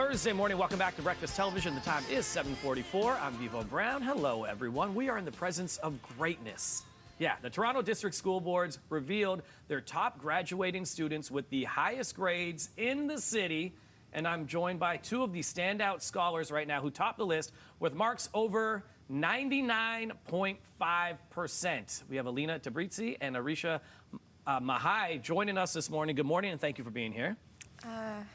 Thursday morning. Welcome back to Breakfast Television. The time is 7:44. I'm Devo Brown. Hello, everyone. We are in the presence of greatness. Yeah, the Toronto District School Boards revealed their top graduating students with the highest grades in the city. And I'm joined by two of the standout scholars right now who top the list with marks over 99.5%. We have Alina Tabrizi and Arisha Mahai joining us this morning. Good morning, and thank you for being here.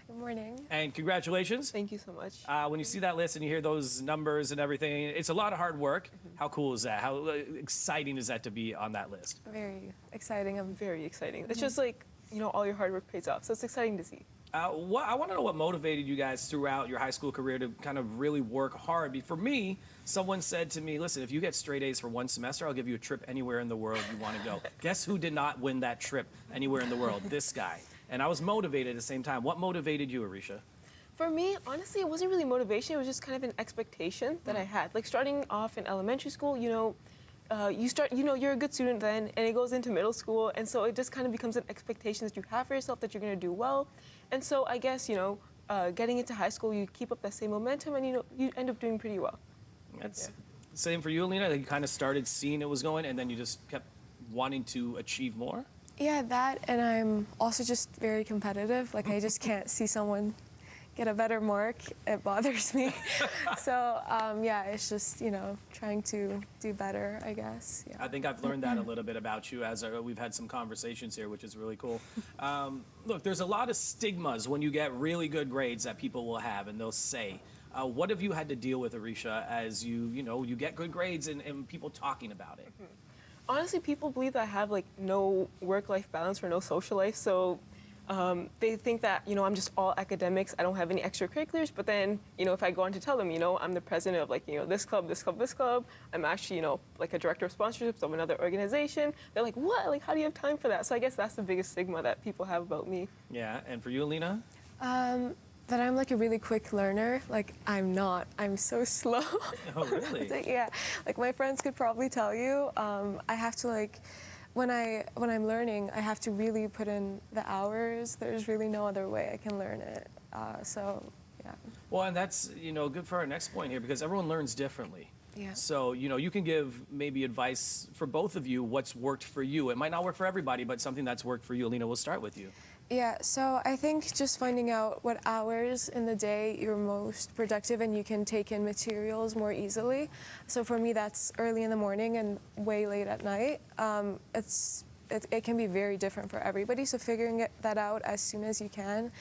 Good morning. And congratulations. Thank you so much. When you see that list and you hear those numbers and everything, it's a lot of hard work. How cool is that? How exciting is that to be on that list? Very exciting. Very exciting. It's just like, all your hard work pays off. So it's exciting to see. I want to know what motivated you guys throughout your high school career to kind of really work hard. For me, someone said to me, listen, if you get straight A's for one semester, I'll give you a trip anywhere in the world you want to go. Guess who did not win that trip anywhere in the world? This guy. And I was motivated at the same time. What motivated you, Arisha? For me, honestly, it wasn't really motivation. It was just kind of an expectation that I had. Like starting off in elementary school, you start, you're a good student then, and it goes into middle school. And so it just kind of becomes an expectation that you have for yourself that you're going to do well. And so I guess, getting into high school, you keep up that same momentum and, you end up doing pretty well. That's same for you, Alina? You kind of started seeing it was going and then you just kept wanting to achieve more? Yeah, that, and I'm also just very competitive. Like, I just can't see someone get a better mark. It bothers me. So, it's just, trying to do better, I guess. Yeah. I think I've learned that a little bit about you as we've had some conversations here, which is really cool. Look, there's a lot of stigmas when you get really good grades that people will have, and they'll say. What have you had to deal with, Arisha, as you get good grades and people talking about it? Honestly, people believe that I have no work-life balance or no social life. So they think that, I'm just all academics. I don't have any extracurriculars. But then, if I go on to tell them, I'm the president of this club, this club, this club. I'm actually, a director of sponsorships of another organization. They're like, what? Like, how do you have time for that? So I guess that's the biggest stigma that people have about me. Yeah. And for you, Alina? That I'm a really quick learner. I'm not. I'm so slow. Oh, really? Yeah. My friends could probably tell you. I have to when I'm learning, I have to really put in the hours. There's really no other way I can learn it. Yeah. Well, and that's, good for our next point here because everyone learns differently. Yeah. So, you can give maybe advice for both of you, what's worked for you. It might not work for everybody, but something that's worked for you. Alina, we'll start with you. Yeah, so I think just finding out what hours in the day you're most productive and you can take in materials more easily. So for me, that's early in the morning and way late at night. It can be very different for everybody, so figuring that out as soon as you can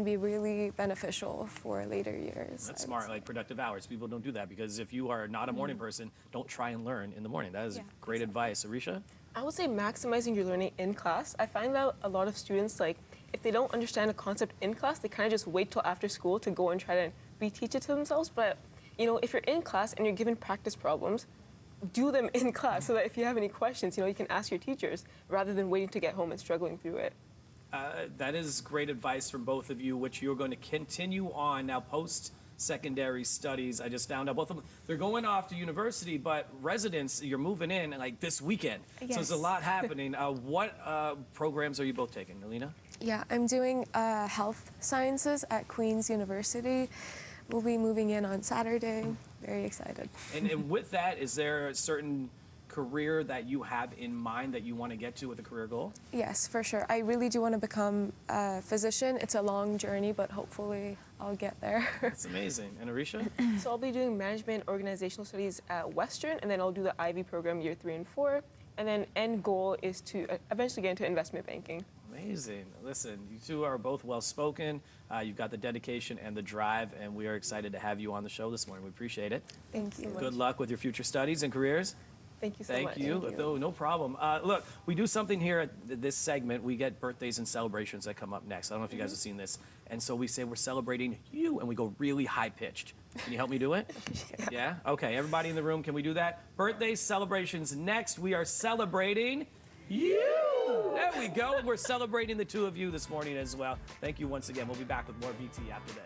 be really beneficial for later years. That's smart, productive hours. People don't do that because if you are not a morning person, don't try and learn in the morning. That is great advice. Arisha? I would say maximizing your learning in class. I find that a lot of students, if they don't understand a concept in class, they kind of just wait till after school to go and try to reteach it to themselves. But, if you're in class and you're given practice problems, do them in class so that if you have any questions, you can ask your teachers rather than waiting to get home and struggling through it. That is great advice from both of you, which you're going to continue on now post-secondary studies. I just found out both of them, they're going off to university, but residents, you're moving in this weekend. Yes. So there's a lot happening. What programs are you both taking, Alina? Yeah, I'm doing health sciences at Queen's University. We'll be moving in on Saturday. Very excited. And with that, is there a certain career that you have in mind that you want to get to with a career goal? Yes, for sure. I really do want to become a physician. It's a long journey, but hopefully I'll get there. That's amazing. And Arisha? So I'll be doing management and organizational studies at Western, and then I'll do the IB program year 3 and 4. And then end goal is to eventually get into investment banking. Amazing. Listen, you two are both well-spoken. You've got the dedication and the drive, and we are excited to have you on the show this morning. We appreciate it. Thank you. Good luck with your future studies and careers. Thank you so much. Thank you. No problem. Look, we do something here at this segment. We get birthdays and celebrations that come up next. I don't know if you guys have seen this. And so we say we're celebrating you, and we go really high-pitched. Can you help me do it? Yeah? Okay, everybody in the room, can we do that? Birthday celebrations next. We are celebrating you. There we go. And we're celebrating the two of you this morning as well. Thank you once again. We'll be back with more BT after this.